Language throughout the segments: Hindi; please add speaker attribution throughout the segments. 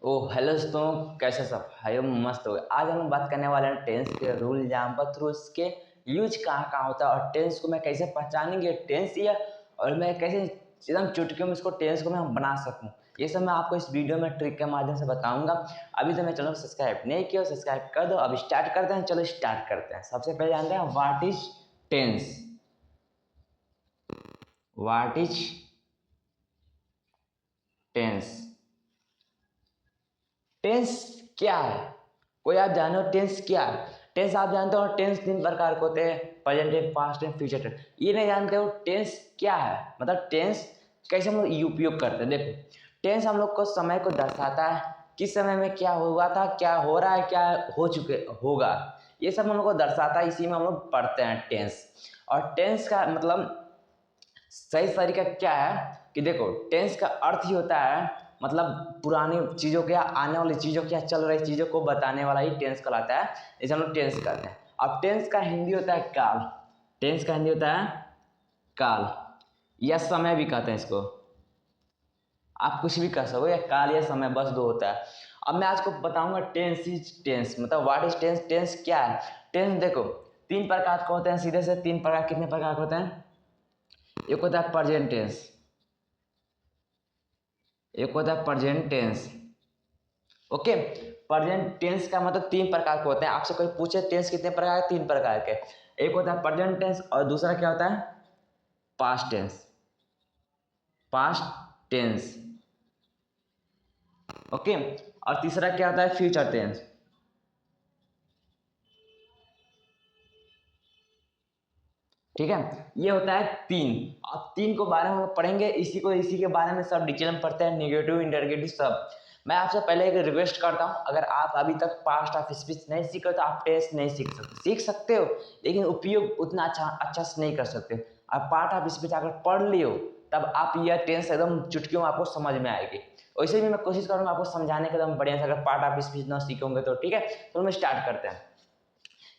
Speaker 1: ओ हेलो दोस्तों, कैसे सब भाइयों? मस्त हो गए। आज हम लोग बात करने वाले हैं टेंस के रूल, यहाँ पर थ्रू उसके यूज कहाँ कहाँ होता है और टेंस को मैं कैसे पहचानेंगे टेंस या और मैं कैसे एकदम चुटकियों में इसको टेंस को मैं बना सकूँ। ये सब मैं आपको इस वीडियो में ट्रिक के माध्यम से बताऊंगा। अभी तो मैं चैनल को सब्सक्राइब नहीं किया, सब्सक्राइब कर दो। अब स्टार्ट करते हैं, चलो स्टार्ट करते हैं। सबसे पहले जानते हैं what is tense. What is tense? Tense क्या है? कोई आप जानो टेंस क्या है? टेंस आप जानते हो? टेंस तीन प्रकार के होते हैं, present tense, past tense, future tense. ये नहीं जानते हो टेंस क्या है? मतलब टेंस कैसे हम लोग उपयोग करते हैं। देखो, टेंस हम लोग को समय को दर्शाता है, किस समय में क्या हुआ था, क्या हो रहा है, क्या हो चुके होगा, ये सब हम लोग को दर्शाता है। इसी में हम लोग पढ़ते हैं टेंस। और टेंस का मतलब सही तरीका क्या है कि देखो, टेंस का अर्थ ही होता है मतलब पुरानी चीज़ों के या आने वाली चीज़ों के या चल रही चीज़ों को बताने वाला ही टेंस कहलाता है। इसे हम लोग टेंस कहते हैं। अब टेंस का हिंदी होता है काल। टेंस का हिंदी होता है काल या समय भी कहते हैं इसको। आप कुछ भी कह सको, या काल या समय, बस दो होता है। अब मैं आज को बताऊंगा टेंस इज टेंस, मतलब व्हाट इज टेंस। टेंस क्या है? टेंस देखो तीन प्रकार के होते हैं, सीधे से तीन प्रकार। कितने प्रकार के होते हैं? एक होता है प्रेजेंट टेंस, एक होता है present tense. Okay, present tense का मतलब तीन प्रकार के होते हैं। आपसे कोई पूछे टेंस कितने प्रकार के? तीन प्रकार के। एक होता है प्रेजेंट टेंस और दूसरा क्या होता है? Past tense. Past tense. Okay, और तीसरा क्या होता है? Future tense. ठीक है, ये होता है तीन। अब तीन को बारे में हम पढ़ेंगे, इसी के बारे में सब डिटेल में पढ़ते हैं, नेगेटिव इंटरगेटिव सब। मैं आपसे पहले एक रिक्वेस्ट करता हूँ, अगर आप अभी तक पास्ट ऑफ स्पीच नहीं सीखे तो आप टेंस नहीं सीख सकते हो, लेकिन उपयोग उतना अच्छा से नहीं कर सकते। आप पार्ट ऑफ स्पीच अगर पढ़ लियो तब आप यह टेंस एकदम चुटकियों में आपको समझ में आएगी। वैसे भी मैं कोशिश करूँगा आपको समझाने का एकदम बढ़िया से, अगर पार्ट ऑफ स्पीच ना सीखोगे तो। ठीक है, तो हम स्टार्ट करते हैं।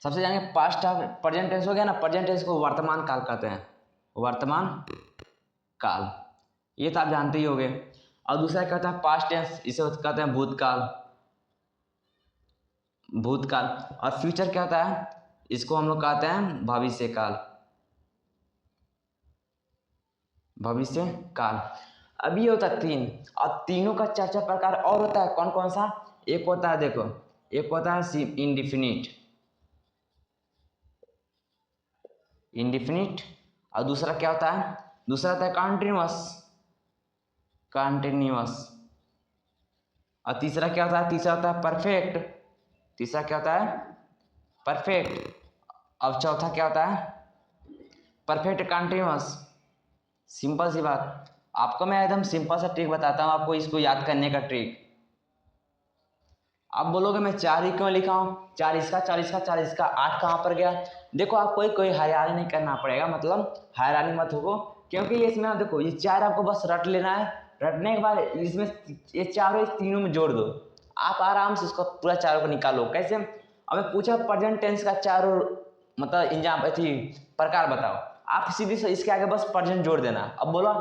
Speaker 1: सबसे जानेंगे पास्ट ऑफ प्रेजेंट टेंस हो गया ना। प्रेजेंट टेंस को वर्तमान काल कहते हैं, वर्तमान काल, ये तो आप जानते ही होंगे। और दूसरा क्या होता है? पास्ट टेंस, इसे कहते हैं भूतकाल, भूतकाल। और फ्यूचर क्या होता है? इसको हम लोग कहते हैं भविष्य काल, भविष्य काल। अब ये होता है तीन। अब तीनों का चार चार प्रकार और होता है। कौन कौन सा? एक होता है देखो, एक होता है इंडिफिनिट, इंडिफिनिट। और दूसरा क्या होता है? दूसरा होता है कॉन्टिन्यूअस, कॉन्टिन्यूअस। और तीसरा क्या होता है? तीसरा होता है परफेक्ट। तीसरा क्या होता है? परफेक्ट। अब चौथा क्या होता है? Perfect continuous. सिंपल सी बात। आपको मैं एकदम सिंपल सा ट्रिक बताता हूँ, आपको इसको याद करने का ट्रिक। आप बोलोगे मैं चार ही क्यों लिखा हूँ, चार इसका, चार इसका, चार इसका, आठ कहाँ पर गया? देखो, आपको कोई हैरानी नहीं करना पड़ेगा, मतलब हैरानी मत हो, क्योंकि ये इसमें देखो ये चार आपको बस रट लेना है। रटने के बाद इसमें ये चारों इस तीनों में जोड़ दो, आप आराम से इसको पूरा चारों को निकालो। कैसे? अब मैं पूछा प्रेजेंट टेंस का चारों मतलब इंजाम थी प्रकार बताओ, आप सीधी से इसके आगे बस प्रेजेंट जोड़ देना। अब बोलो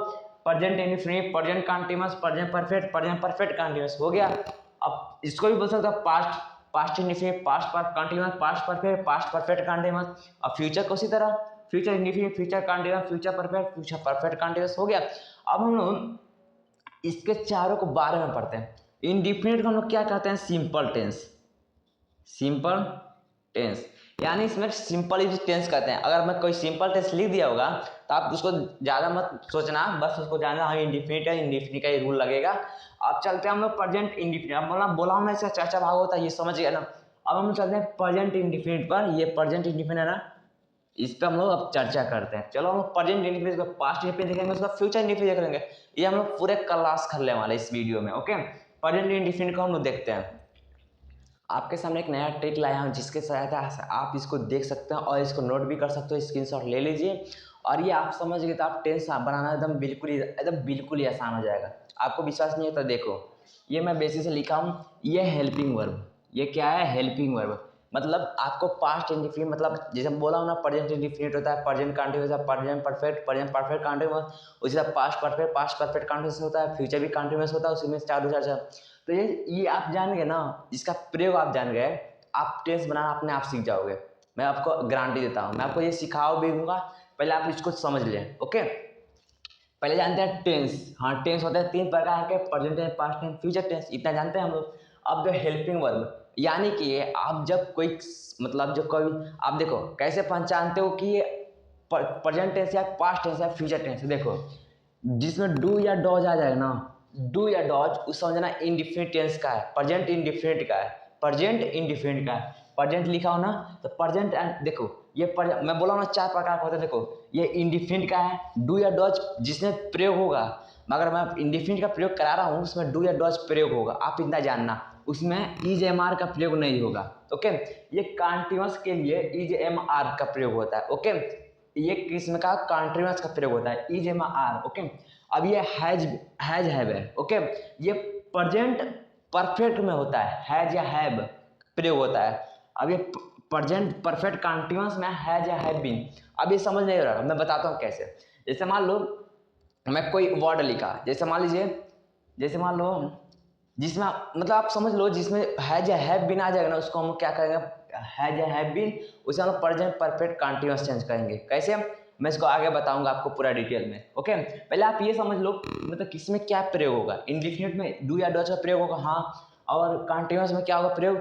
Speaker 1: present indefinite, present continuous, present perfect, present perfect continuous, हो गया। अब इसको भी बोल सकते हो past, past indefinite, past continuous, past perfect, past perfect continuous. अब फ्यूचर को उसी तरह, future indefinite, future continuous, future perfect, future perfect continuous, हो गया। अब हम लोग इसके चारों को बारे में पढ़ते हैं। इंडेफिनिट को हम लोग क्या कहते हैं? सिंपल टेंस, सिंपल टेंस, यानी इसमें सिंपल ही टेंस कहते हैं। अगर मैं कोई सिंपल टेंस लिख दिया होगा तो आप उसको ज़्यादा मत सोचना, बस उसको जानना हाँ इंडेफिनिट है, इंडेफिनिट का ये रूल लगेगा। अब चलते हैं हम लोग प्रेजेंट इंडेफिनिट। अब बोला हूँ ना इसका चाचा भाग होता है, ये समझ गया ना। अब हम चलते हैं प्रेजेंट इंडेफिनिट पर। ये प्रेजेंट इंडेफिनिट है ना, इस पर हम लोग अब चर्चा करते हैं। चलो हम लोग प्रेजेंट इंडेफिनिट का पास्ट इंडेफिनिट देखेंगे, उसका फ्यूचर इंडेफिनिट देखेंगे। ये हम लोग पूरे क्लास कर लेने वाले इस वीडियो में। ओके, प्रेजेंट इंडेफिनिट को हम लोग देखते हैं। आपके सामने एक नया ट्रिक लाया हूँ, जिसके सहायता से आप इसको देख सकते हैं और इसको नोट भी कर सकते हो, स्क्रीनशॉट ले लीजिए। और ये आप समझ गए तो आप टेंस बनाना एकदम बिल्कुल ही आसान हो जाएगा। आपको विश्वास नहीं है तो देखो, ये मैं बेसिक से लिखा हूँ, ये हेल्पिंग वर्ब। ये क्या है? Helping verb. मतलब आपको पास्ट इंडिफिनिट मतलब जैसे हम बोला हूँ ना, प्रेजेंट इंडिफिनिट होता है, प्रेजेंट कंटिन्यूस होता है, प्रेजेंट परफेक्ट कंटिन्यूस, उसी तरह पास्ट परफेक्ट कंटिन्यूस होता है, फ्यूचर भी कंटिन्यूस होता है, उसी में चार चार। तो ये आप जान गए ना, इसका प्रयोग आप जान गए, आप टेंस बनाना अपने आप सीख जाओगे। मैं आपको गारंटी देता हूँ, मैं आपको ये सिखाओ भी दूंगा, पहले आप इसको समझ लें। ओके, पहले जानते हैं टेंस। हाँ, टेंस होते हैं 3 प्रकार के, present tense, past tense, future tense, इतना जानते हैं हम लोग। अब जो हेल्पिंग वर्ब, यानी कि आप जब कोई मतलब जो कोई आप देखो कैसे पहचानते हो कि ये प्रेजेंट टेंस या पास्ट टेंस या फ्यूचर टेंस है। देखो जिसमें डू या डॉज आ जाएगा ना, डू या डॉज, उस समझना इंडिफिनिट टेंस का है, प्रेजेंट इंडिफिनिट का है, प्रेजेंट इंडिफिनिट का है। प्रेजेंट लिखा हो ना तो प्रेजेंट एंड देखो ये मैं बोला ना 4 प्रकार का होता है। देखो ये इंडिफिनिट का है, डू या डॉज जिसमें प्रयोग होगा, मगर मैं इंडिफिनिट का प्रयोग करा रहा हूँ उसमें डू या डॉज प्रयोग होगा, आप इतना जानना, उसमें इज एम आर का प्रयोग नहीं होगा। ओके, ये कॉन्टिन्यूअस के लिए इज एम आर का प्रयोग होता है। ओके, ये किस्म का कॉन्टिन्यूअस का प्रयोग होता है, इज एम आर। ओके, अब ये हैज हैव है। ओके, ये प्रेजेंट परफेक्ट में होता है, हैज या हैव प्रयोग होता है। अब ये प्रेजेंट परफेक्ट कंटिन्यूअस में हैज या हैव बीन। अब ये समझ नहीं रहा, मैं बताता हूँ कैसे। जैसे मान लो मैं कोई वर्ड लिखा, जैसे मान लीजिए, जैसे मान लो जिसमें मतलब आप समझ लो जिसमें हैज या हैव बीन आ जाएगा ना, उसको हम क्या करेंगे, हैज या हैव बीन, उसे हम प्रेजेंट परफेक्ट कंटिन्यूअस चेंज करेंगे। कैसे, मैं इसको आगे बताऊंगा आपको पूरा डिटेल में। ओके, पहले आप ये समझ लो मतलब किसमें क्या प्रयोग होगा। इंडिफिनिट में डू या डॉज का प्रयोग होगा, हाँ, और कंटिन्यूअस में क्या होगा प्रयोग,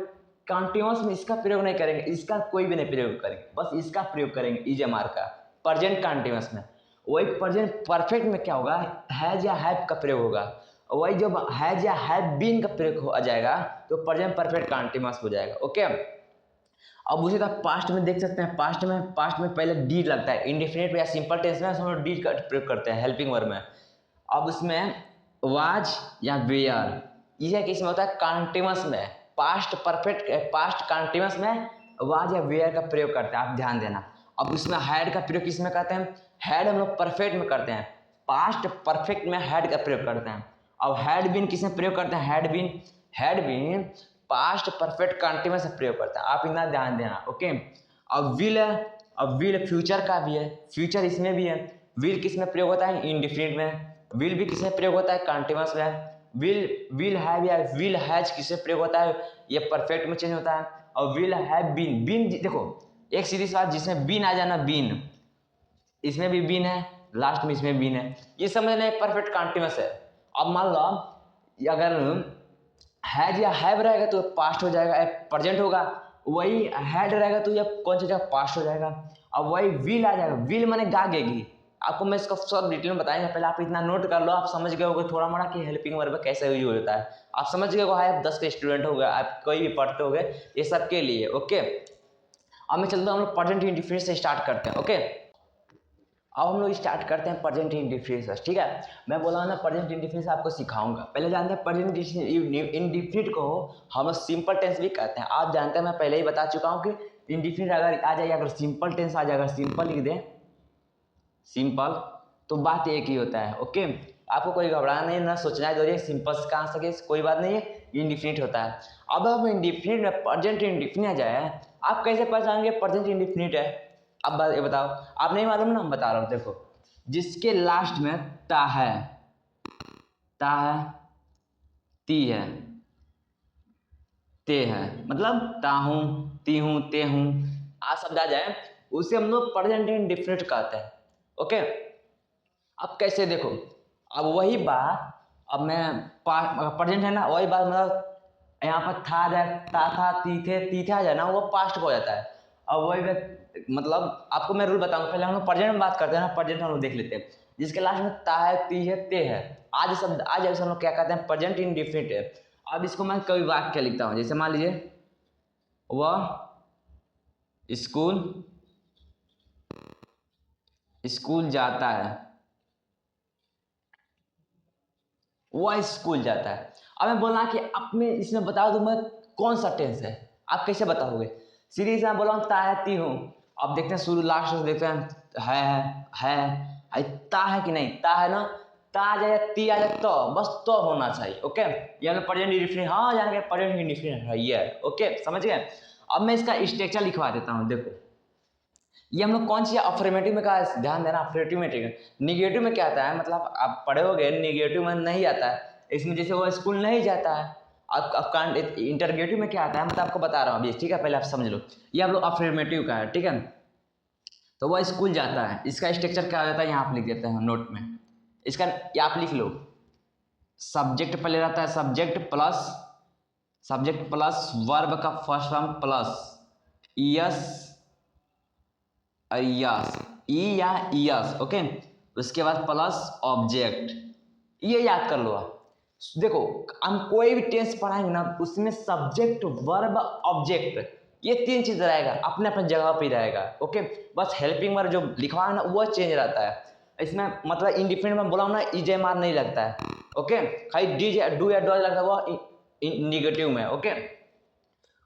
Speaker 1: कंटिन्यूअस में इसका प्रयोग नहीं करेंगे, इसका कोई भी नहीं प्रयोग करेंगे, बस इसका प्रयोग करेंगे इज एम आर का प्रेजेंट कंटिन्यूअस में। वही प्रेजेंट परफेक्ट में क्या होगा, हैज या हैव का प्रयोग होगा। वही जब हैज या हैव बीन का प्रयोग हो जाएगा तो प्रेजेंट परफेक्ट कंटिन्यूअस हो जाएगा। ओके, अब उसी तरह पास्ट में देख सकते हैं, पास्ट में पहले डीड लगता है, इंडिफिनिट या सिंपल टेंस में हम लोग डीड का प्रयोग करते हैं हेल्पिंग वर्ब में। अब उसमें वाज या वेयर, यह किस में होता है, कंटिन्यूअस में, पास्ट परफेक्ट पास्ट कंटिन्यूअस में वाज या वेयर का प्रयोग करते हैं, आप ध्यान देना। अब उसमें हैड का प्रयोग किस में करते हैं, हैड हम लोग परफेक्ट में करते हैं, पास्ट परफेक्ट में हैड का प्रयोग करते हैं। अब हैड बीन किस में प्रयोग करते हैं, had been past perfect continuous से प्रयोग करते हैं, आप इतना ध्यान देना। ओके, अब विल है, अब विल फ्यूचर का भी है, फ्यूचर इसमें भी है। विल किस में प्रयोग होता है, इंडिफिनिट में। विल भी किसमें प्रयोग होता है, कंटिन्यूअस में। विल हैव या विल हैज किससे प्रयोग होता है, ये परफेक्ट में चेंज होता है। और विल हैव बीन, बीन देखो एक सीधी सी बात, जिसमें बीन आ जाना, बीन इसमें भी बीन है, लास्ट में इसमें बीन है, ये समझ लें परफेक्ट कंटिन्यूअस है। अब मान लो अगर हैज या हैव रहेगा तो पास्ट हो जाएगा, प्रेजेंट होगा। वही हैड रहेगा तो ये कौन सा जगह, पास्ट हो जाएगा। अब वही विल आ जाएगा, विल माने गागेगी। आपको मैं इसका सब डिटेल में बताएंगे, पहले आप इतना नोट कर लो, आप समझ गए होगे थोड़ा मोड़ा कि हेल्पिंग वर्ब कैसे यूज होता है। आप समझ गए हो, आप 10 के स्टूडेंट हो गए, आप कोई भी पढ़ते हो गए, ये सब के लिए। ओके, अब मैं चलता हूँ, हम लोग प्रेजेंट इंडिफिनिट से स्टार्ट करते हैं। ओके, अब हम लोग स्टार्ट करते हैं प्रेजेंट इंडिफिनिट। ठीक है, मैं बोला ना प्रेजेंट इंडिफिनिट आपको सिखाऊंगा। पहले जानते हैं प्रेजेंट इंडिफिनिट को हम लोग सिंपल टेंस भी कहते हैं। आप जानते हैं, मैं पहले ही बता चुका हूँ कि इंडिफिनिट अगर आ जाए, अगर सिंपल टेंस आ जाए, अगर सिंपल लिख दें, सिंपल, तो बात एक ही होता है। ओके, आपको कोई घबराना नहीं, ना सोचना है दोरी सिंपल से कहाँ सके, कोई बात नहीं है, इंडिफिनिट होता है। अब हम इंडिफिनिट में प्रेजेंट इंडिफिनिट आ जाए, आप कैसे पहचानेंगे प्रेजेंट इंडिफिनिट है। अब ये बताओ, आप नहीं मालूम ना, हम बता रहा हूँ। देखो जिसके लास्ट में ता है, ती है, ते है, मतलब ताहू, ती हूँ, ते हूँ, आ शब्द आ जाए, उसे हम लोग प्रेजेंट इंडिफिनिट कहते हैं। ओके, अब कैसे देखो, अब वही बात, अब मैं प्रेजेंट है ना, वही बात मतलब यहाँ पर था जाए, ता था, ती थे आ जाए ना, वो पास्ट को हो जाता है। अब वही मतलब आपको मैं रूल बताऊंगा, पहले हम लोग प्रेजेंट में बात करते हैं ना, प्रेजेंट हम लोग देख लेते हैं। जिसके लास्ट में ता है, ती है, ते है, आज शब्द आज हम लोग क्या कहते हैं, प्रेजेंट इंडिफिनिट है। अब इसको मैं कभी वाक्य लिखता हूँ, जैसे मान लीजिए वह स्कूल जाता है, वह स्कूल जाता है। अब मैं बोलना कि अपने इसमें बता दूं मैं कौन सा टेंस है, आप कैसे बताओगे, सीधे से मैं बोला हूँ ता है, ती हूँ। अब देखते हैं शुरू लास्ट से देखते हैं, है ता है कि नहीं, ता है ना, ता आ जाए, ती आ जाए, तो बस तो होना चाहिए। ओके, ये हमें प्रेजेंट इंडिफिनिट, हाँ जान गए प्रेजेंट इंडिफिनिट है ये। ओके, समझ गए। अब मैं इसका स्ट्रक्चर लिखवा देता हूँ। देखो ये हम लोग कौन सी अफर्मेटिव में का ध्यान देना, अफर्मेटिव में। निगेटिव में क्या आता है, मतलब आप पढ़े होगे निगेटिव में नहीं आता है, इसमें जैसे वो स्कूल नहीं जाता है। अब इंटरगेटिव में क्या आता है, मतलब आपको बता रहा हूँ अभी, ठीक है, पहले आप समझ लो। ये आप लोग अफर्मेटिव का है, ठीक है। तो वह स्कूल जाता है, इसका स्ट्रक्चर क्या हो जाता है, यहाँ आप लिख देते हैं नोट में। इसका या आप लिख लो, सब्जेक्ट पहले रहता है, सब्जेक्ट प्लस वर्ब का first form plus ES S, E या यस, ओके। उसके बाद प्लस ऑब्जेक्ट, ये याद कर लो आप। देखो हम कोई भी टेंस पढ़ाएंगे ना, उसमें सब्जेक्ट वर्ब ऑब्जेक्ट ये तीन चीज रहेगा, अपने अपने जगह पे रहेगा, ओके। बस हेल्पिंग वर्ब जो लिखवा है ना वो चेंज रहता है। इसमें मतलब इंडिफिनिट में बोला हूँ ना, इजेमार नहीं लगता है, ओके। खाली डी डू या डॉज लगता है वो निगेटिव में, ओके।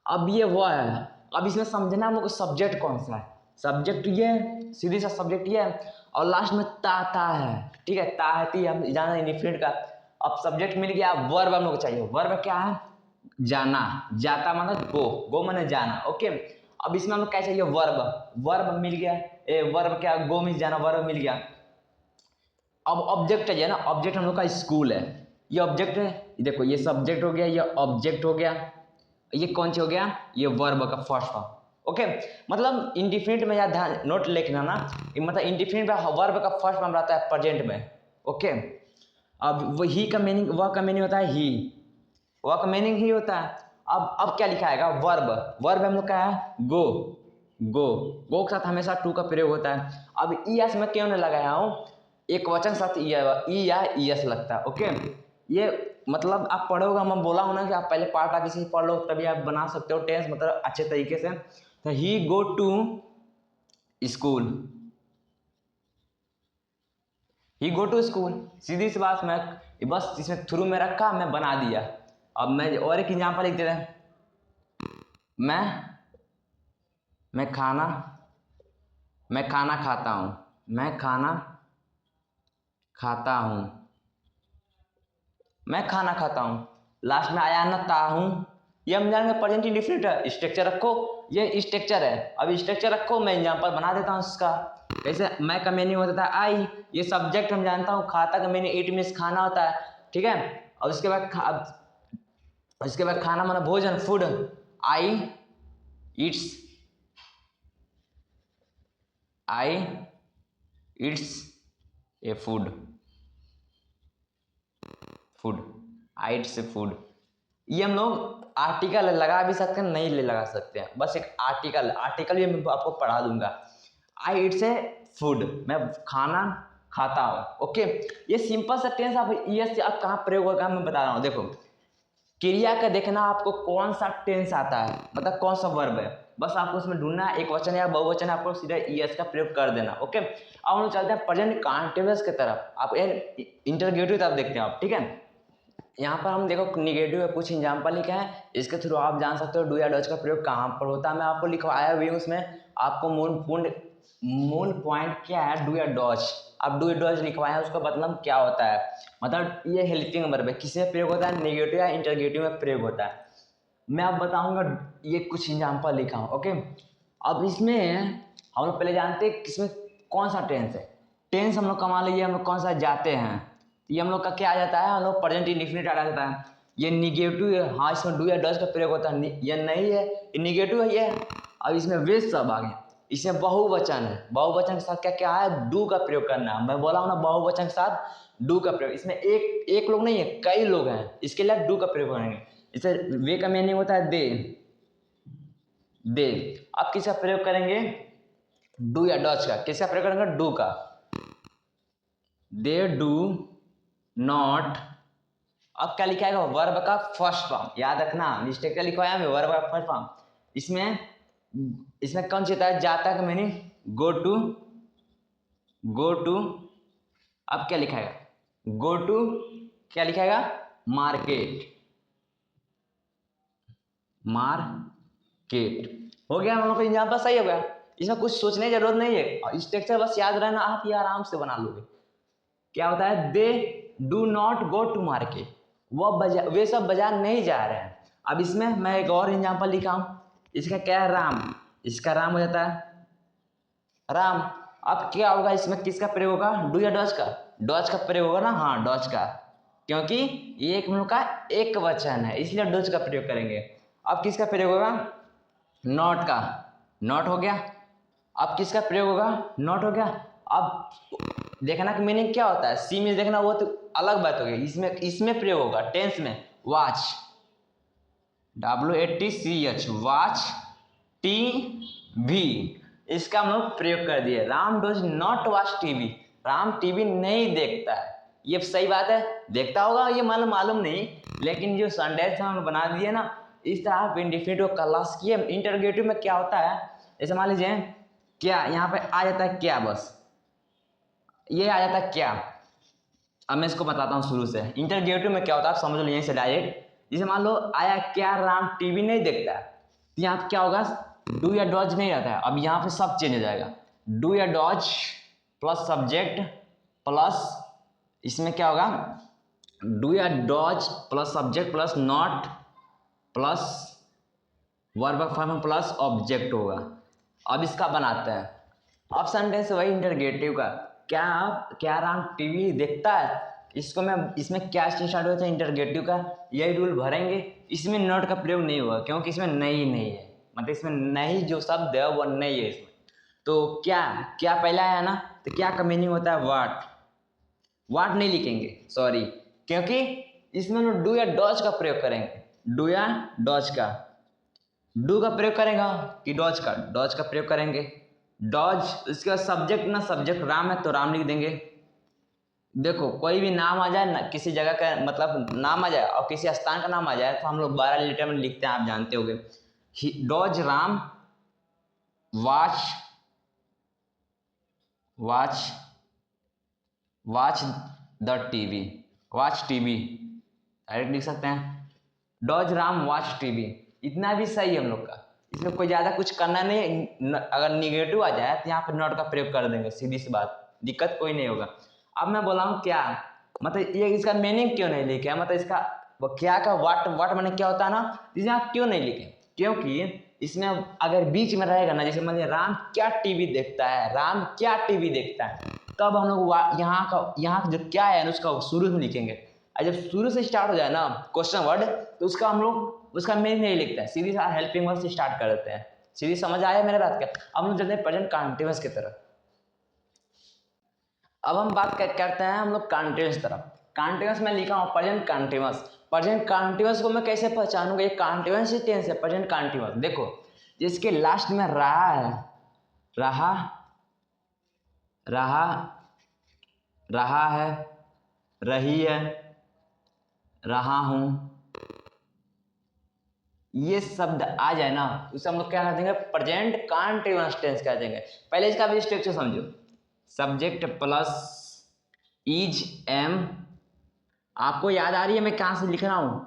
Speaker 1: अब ये वो है, अब इसमें समझना हम लोग सब्जेक्ट कौन सा है। सब्जेक्ट ये सीधी सा सब्जेक्ट ये है, और लास्ट में ता है, ठीक है, ता है ती, हम जाना इंडिफिनिट का। अब सब्जेक्ट मिल गया, वर्ब हम लोग को चाहिए। वर्ब क्या है, जाना, जाता मतलब गो माने जाना, ओके। अब इसमें हम लोग क्या चाहिए, वर्ब मिल गया। वर्ब क्या, गो मीन्स जाना, वर्ब मिल गया। अब ऑब्जेक्ट चाहिए ना, ऑब्जेक्ट हम लोग का स्कूल है, ये ऑब्जेक्ट है। देखो ये सब्जेक्ट हो गया, ये ऑब्जेक्ट हो गया, ये कौन सी हो गया, ये वर्ब का फर्स्ट फॉर्म, ओके। मतलब इंडिफिनिट में याद ध्यान नोट लिखना ना, मतलब इंडिफिनिट में वर्ब का फर्स्ट फॉर्म रहता है प्रेजेंट में, ओके। अब वो ही का मीनिंग, वह का मीनिंग होता है ही, वह का मीनिंग ही होता है। अब क्या लिखा है, वर्ब हम लोग का है गो के साथ हमेशा टू का प्रयोग होता है। अब ई एस में क्यों नहीं लगाया हूँ, एक वचन के साथ ई या ई एस लगता है, ओके। ये मतलब आप पढ़ोगे, मैं बोला हूँ ना कि आप पहले पार्ट आगे से पढ़ लो, तभी आप बना सकते हो टेंस मतलब अच्छे तरीके से। तो he go to school, he go to school, सीधी सी बात। मैं बस इसमें थ्रू में रखा, मैं बना दिया। अब मैं और एक एग्जाम्पल लिख देते हैं, मैं खाना खाता हूँ, मैं खाना खाता हूँ, लास्ट में आया ना ता हूँ, ये हम जानेंगे प्रेजेंट इंडिफिनिट है। स्ट्रक्चर रखो, ये स्ट्रक्चर है। अब स्ट्रक्चर रखो, मैं एग्जांपल बना देता हूँ इसका। कैसे, मैं का मीनिंग होता था आई, ये सब्जेक्ट हम जानता हूँ, खाता का मीनिंग इट मीन्स खाना होता है, ठीक है। और उसके बाद खाना माना भोजन, food, I it's a food, I it's a food. ये हम लोग आर्टिकल लगा भी सकते हैं, नहीं ले लगा सकते हैं, बस एक आर्टिकल भी मैं आपको पढ़ा दूंगा। आई इट्स ए फूड, मैं खाना खाता हूँ, ओके। ये सिंपल सा टेंस आप यस आप कहाँ प्रयोग होगा मैं बता रहा हूँ। देखो क्रिया का देखना आपको कौन सा टेंस आता है, मतलब कौन सा वर्ब है, बस आपको उसमें ढूंढना है, एक वचन या बहुवचन, आपको सीधा ईएस का प्रयोग कर देना, ओके। अब हम लोग चलते हैं प्रेजेंट कंटीन्यूअस की तरफ, आप इंटरगेटिव तरफ देखते हैं आप, ठीक है। यहाँ पर हम देखो निगेटिव है, कुछ एग्जाम्पल लिखे हैं, इसके थ्रू आप जान सकते हो डू या डज का प्रयोग कहाँ पर होता है। मैं आपको लिखवाया हुई हूँ, उसमें आपको मूल पॉइंट क्या है, डू या डज। अब डू या डज लिखवाया है, उसका मतलब क्या होता है, मतलब ये हेल्पिंग वर्ब है, किसी में प्रयोग होता है, नेगेटिव या इंटरगेटिव में प्रयोग होता है। मैं अब बताऊंगा, ये कुछ एग्जाम्पल लिखा हूँ, ओके। अब इसमें हम लोग पहले जानते हैं किसमें कौन सा टेंस है। टेंस हम लोग कमा लीजिए, हम लोग कौन सा जाते हैं, ये हम लोग का क्या आ जाता है, हम लोग प्रेजेंट इंडिफिनिट आ जाता है। ये निगेटिव है, हाँ इसमें डू या डज का प्रयोग होता है, ये नहीं है, ये निगेटिव है ये। अब इसमें वे सब आ गए, इसमें बहुवचन है, बहुवचन के साथ क्या क्या है, डू का प्रयोग करना। मैं बोला हूँ ना बहुवचन के साथ डू का प्रयोग, इसमें एक लोग नहीं है, कई लोग हैं, इसके लिए डू का प्रयोग करेंगे। इसे वे का मीनिंग होता है दे। अब किसका प्रयोग करेंगे, डू या डज का, किसका प्रयोग करेंगे, डू का। दे डू नॉट, अब क्या लिखा है, वर्ब का फर्स्ट फॉर्म, याद रखना मिस्टेक क्या लिखवाया है, वर्ब का फर्स्ट फॉर्म। इसमें कौन सी है, जाता का मीनिंग गो टू। अब क्या लिखाएगा, गो टू, क्या लिखाएगा, मार्केट हो गया। हम लोग का एग्जाम्पल सही हो गया, इसमें कुछ सोचने की जरूरत नहीं है, स्ट्रक्चर बस याद रहना, आप ये आराम से बना लोगे। क्या होता है, they do not go to market, वे सब बाजार नहीं जा रहे हैं। अब इसमें मैं एक और एग्जाम्पल लिखा हूँ, इसका क्या है, राम, इसका राम हो जाता है राम। अब क्या होगा, इसमें किसका प्रयोग होगा, डू या डॉज का, डॉज का प्रयोग होगा ना, हाँ डॉज का, क्योंकि ये एक हम लोग का एक वचन है इसलिए डॉज का प्रयोग करेंगे। अब किसका प्रयोग होगा, नॉट का, नॉट हो गया। अब किसका प्रयोग होगा, नॉट हो गया। अब देखना कि मीनिंग क्या होता है, सी में देखना वो तो अलग बात हो गई, इसमें इसमें प्रयोग होगा टेंस में, वॉच, WATCH, वॉच, TV, इसका हम लोग प्रयोग कर दिए। Ram dose not watch TV, Ram TV नहीं देखता है, ये सही बात है, देखता होगा ये मालूम नहीं, लेकिन जो सेंटेंस हम बना दिए ना इस तरह आप इंडिफिनिटिव क्लास किए। इंटरोगेटिव में क्या होता है, जैसे मान लीजिए क्या, यहाँ पे आ जाता है क्या, बस ये आ जाता है क्या। अब मैं इसको बताता हूँ शुरू से, इंटरोगेटिव में क्या होता है आप समझ लो यहीं से डायरेक्ट। जैसे मान लो आया क्या, राम टीवी नहीं देखता है, तो यहाँ पे क्या होगा, डू या डॉज नहीं रहता है, अब यहाँ पे सब चेंज हो जाएगा, डू या डॉज प्लस सब्जेक्ट प्लस, इसमें क्या होगा, डू या does plus subject plus not plus verb form plus object होगा। अब इसका बनाते हैं, अब सेंटेंस वही इंटरोगेटिव का, क्या राम टीवी देखता है, इसको मैं इसमें क्या स्टार्ट होता है इंटरोगेटिव का, यही रूल भरेंगे। इसमें नॉट का प्रयोग नहीं हुआ क्योंकि इसमें नहीं है, मतलब इसमें नहीं जो शब्द है वो नहीं है इसमें। तो क्या पहला है ना, तो क्या का मीनिंग होता है वाट नहीं लिखेंगे, सॉरी, क्योंकि इसमें हम डू या डॉज का प्रयोग करेंगे, डू या डॉज का, डू का प्रयोग करेगा कि डॉज का प्रयोग करेंगे, डॉज, इसके बाद सब्जेक्ट ना, सब्जेक्ट राम है तो राम लिख देंगे। देखो कोई भी नाम आ जाए ना, किसी जगह का मतलब नाम आ जाए और किसी स्थान का नाम आ जाए तो हम लोग 12 लेटर में लिखते हैं, आप जानते होंगे, does Ram watch the TV, watch TV direct लिख सकते हैं, डॉज राम वॉच टीवी, इतना भी सही है हम लोग का, इसमें कोई ज़्यादा कुछ करना नहीं। अगर निगेटिव आ जाए तो यहाँ पर नॉट का प्रयोग कर देंगे, सीधी सी बात, दिक्कत कोई नहीं होगा। अब मैं बोला हूँ क्या, मतलब ये इसका मीनिंग क्यों नहीं लिखे, मतलब इसका वो क्या का वाट मैंने क्या होता है ना, इसे आप क्यों नहीं लिखे, क्योंकि इसमें अगर बीच में रहेगा ना, जैसे मान राम क्या टीवी देखता है, राम क्या टीवी देखता है, तब हम लोग यहाँ जो क्या है ना उसका शुरू में लिखेंगे। और जब शुरू से स्टार्ट हो जाए ना क्वेश्चन वर्ड, तो उसका हम लोग उसका मीनिंग नहीं लिखते हैं, सीधी हेल्पिंग वर्ड से स्टार्ट कर देते हैं। सीधी समझ आया मेरे बात का। अब हम लोग चलते हैं प्रेजेंट कंटीन्यूअस की तरफ। अब हम बात करते हैं हम लोग कंटीन्यूअस तरफ। कंटीन्यूअस में लिखा हूँ प्रेजेंट कंटीन्यूअस। प्रेजेंट कंटीन्यूअस को मैं कैसे पहचानूंगा, ये कंटीन्यूअस ही टेंस है प्रेजेंट कंटीन्यूअस। देखो जिसके लास्ट में रहा है, रहा है, रही है, रहा हूं, ये शब्द आ जाए ना उसे हम लोग क्या कर देंगे, प्रेजेंट कंटीन्यूअस टेंस कह देंगे। पहले इसका भी स्ट्रक्चर समझो, सब्जेक्ट प्लस इज एम, आपको याद आ रही है मैं कहां से लिख रहा हूं,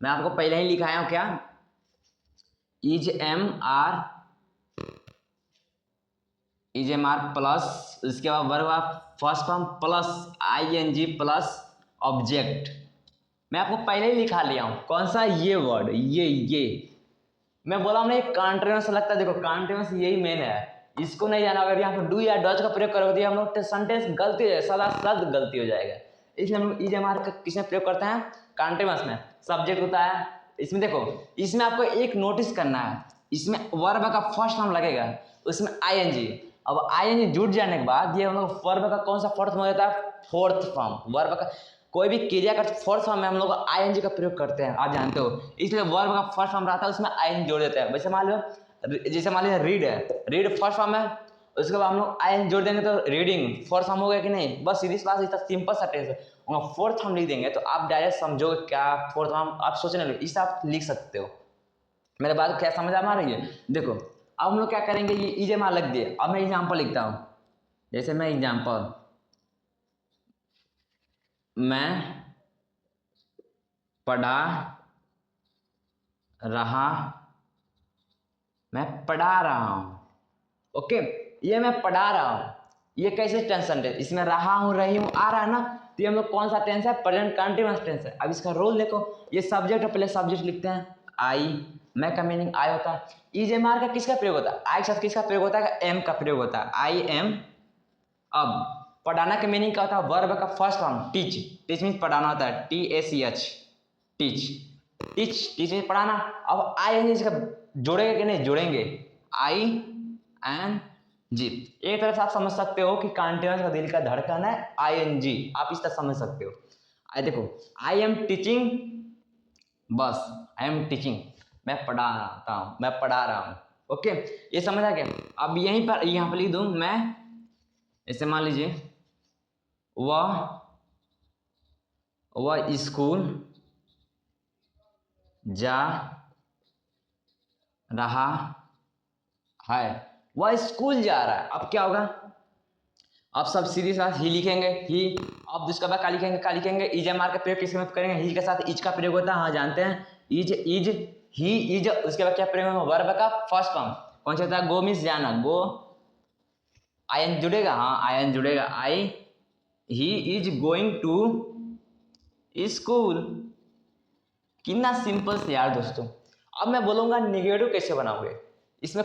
Speaker 1: मैं आपको पहले ही लिखाया हूं क्या, इज एम आर प्लस, इसके बाद verb first form plus ING plus object. मैं आपको पहले ही लिखा लिया हूं कौन सा, ये वर्ड, ये मैं बोला हमने कंटीन्यूअस लगता है, देखो कंटीन्यूअस यही मेन है, इसको नहीं जाना। अगर यहाँ पर डू या डॉज का प्रयोग करोगे हम लोग सेंटेंस गलती हो जाएगा, सदा शब्द गलती हो जाएगा, इसलिए हम लोग इज एम आर का किसमें प्रयोग करते हैं, कंटीन्यूअस में। सब्जेक्ट होता है इसमें, देखो इसमें आपको एक नोटिस करना है, इसमें वर्ब का फर्स्ट फॉर्म लगेगा, उसमें ING। अब ING जुड़ जाने के बाद ये हम लोग वर्ब का कौन सा फोर्थ फॉर्म हो जाता है, फोर्थ फॉर्म। वर्ब का कोई भी क्रिया का फोर्थ फॉर्म में हम लोग ING का प्रयोग करते हैं, आप जानते हो, इसलिए वर्ब का फर्स्ट फॉर्म रहता है उसमें ING जोड़ देते हैं। वैसे मान लो जैसे मान लीजिए रीड है, रीड फर्स्ट फॉर्म है, उसके बाद हम लोग ING जोड़ देंगे तो रीडिंग फोर्थ फॉर्म हो गया कि नहीं। बस सीधी बात, इतना सिंपल सा टेंस है, फोर्थ फॉर्म लिख देंगे तो आप डायरेक्ट समझोगे क्या फोर्थ फॉर्म, आप सोचने लगे, इसे आप लिख सकते हो। मेरे बात क्या समझ आ रही है। देखो अब हम लोग क्या करेंगे, ये इज एम आर लग दिए, अब मैं एग्जाम्पल लिखता हूँ, जैसे मैं एग्जाम्पल, मैं पढ़ा रहा, मैं पढ़ा रहा हूँ, ओके, ये मैं पढ़ा रहा हूँ, ये कैसे टेंस है, इसमें रहा हूँ रही हूँ आ रहा है ना, तो हम लोग कौन सा टेंस है, प्रेजेंट कंटीन्यूअस टेंस है। अब इसका रोल देखो, ये सब्जेक्ट है, पहले सब्जेक्ट लिखते हैं, आई, मैं का मीनिंग आई होता है। इज एम आर का किसका प्रयोग होता है? आई के साथ किसका प्रयोग होता है? एम का प्रयोग होता है, आई एम। अब पढ़ाना का मीनिंग क्या होता है? वर्ब का first form teach, teach means पढ़ाना होता है, TACH, teach, teach, teach means पढ़ाना। अब आई एन जी इसका जोड़ेगा कि नहीं? जोड़ेंगे, ING। एक तरह से आप समझ सकते हो कि कंटीन्यूअस का दिल का धड़कन है ING, आप इस तरह समझ सकते हो। आई देखो, आई एम टीचिंग, बस आई एम टीचिंग, मैं पढ़ाता हूँ, मैं पढ़ा रहा हूँ। ओके, ये समझ आ गया। अब यहीं पर यहाँ पर लिख दूँ मैं, ऐसे मान लीजिए वह स्कूल जा रहा है, वह स्कूल जा रहा है। अब क्या होगा? अब सब सीधी साथ ही लिखेंगे, ही। अब उसके बाद क्या लिखेंगे? क्या लिखेंगे? इज एम आर का प्रयोग किसके में करेंगे? ही के साथ इज का प्रयोग होता है, हाँ जानते हैं, इज, ही इज। उसके बाद क्या प्रयोग होगा? वर्ब का फर्स्ट फॉर्म कौन सा होता है? गो मीन्स जाना, गो, आई एन जुड़ेगा, हाँ आई एन जुड़ेगा, I, he is going to school. कितना सिंपल से यार दोस्तों। अब मैं बोलूंगा निगेटिव कैसे बनाओगे, इसमें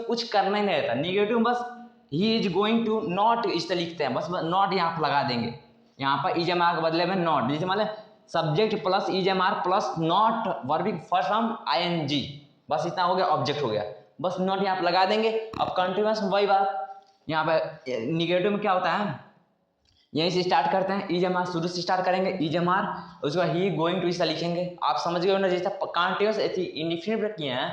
Speaker 1: कुछ करना ही नहीं रहता। निगेटिव बस ही इज गोइंग टू, नॉट इस तरह लिखते हैं, बस नॉट यहाँ पर लगा देंगे। यहाँ पर इज एम आर के बदले में नॉट, जैसे मान subject plus is am are plus not, verb first form ING, बस इतना हो गया, ऑब्जेक्ट हो गया, बस नॉट यहाँ पर लगा देंगे। अब कंटिन्यूअस वही बात, यहाँ पर निगेटिव में क्या होता है? यहीं से स्टार्ट करते हैं, इज एम आर शुरू से स्टार्ट करेंगे, इज एम आर, उसके बाद ही गोइंग टू ऐसा लिखेंगे। आप समझ गए ना, जैसे कंटिन्यूअस ऐसी इंडिफिनिट किए हैं।